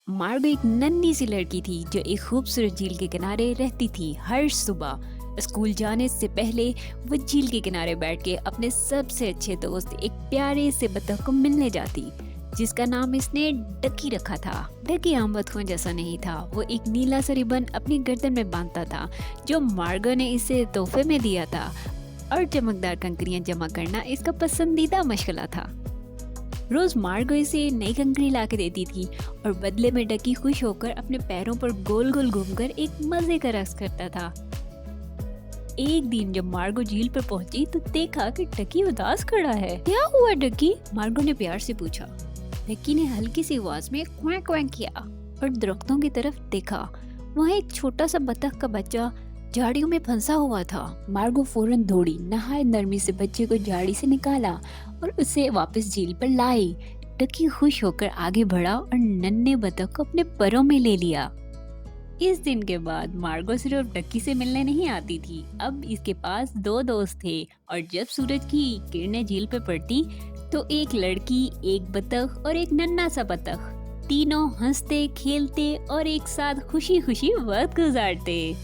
मार्गो एक नन्ही सी लड़की थी जो एक खूबसूरत झील के किनारे रहती थी। हर सुबह स्कूल जाने से पहले वो झील के किनारे बैठ के अपने सबसे अच्छे दोस्त एक प्यारे से बतख को मिलने जाती, जिसका नाम इसने डकी रखा था। डकी आम बतखों जैसा नहीं था, वो एक नीला सा रिबन अपनी गर्दन में बांधता था जो मार्गो ने इसे तोहफे में दिया था, और चमकदार कंकरियां जमा करना इसका पसंदीदा मशगला था। रोज मार्गो इसे नई कंकड़ी ला के देती थी और बदले में डकी खुश होकर अपने पैरों पर गोल गोल घूमकर एक मजे का रक्स करता था। एक दिन जब मार्गो झील पर पहुंची तो देखा कि डकी उदास खड़ा है। क्या हुआ डकी? मार्गो ने प्यार से पूछा। डकी ने हल्की सी आवाज में क्वैक क्वैक किया और दरख्तों की तरफ देखा। वहाँ एक छोटा सा बतख का बच्चा झाड़ियों में फंसा हुआ था। मार्गो फौरन दौड़ी, नहाए नरमी से बच्चे को झाड़ी से निकाला और उसे वापस झील पर लाई। डकी खुश होकर आगे बढ़ा और नन्हे बतख को अपने परों में ले लिया। इस दिन के बाद मार्गो सिर्फ डकी से मिलने नहीं आती थी, अब इसके पास दो दोस्त थे, और जब सूरज की किरणें झील पर पड़ती तो एक लड़की, एक बतख और एक नन्हा सा बतख, तीनों हंसते खेलते और एक साथ खुशी खुशी वक्त गुजारते।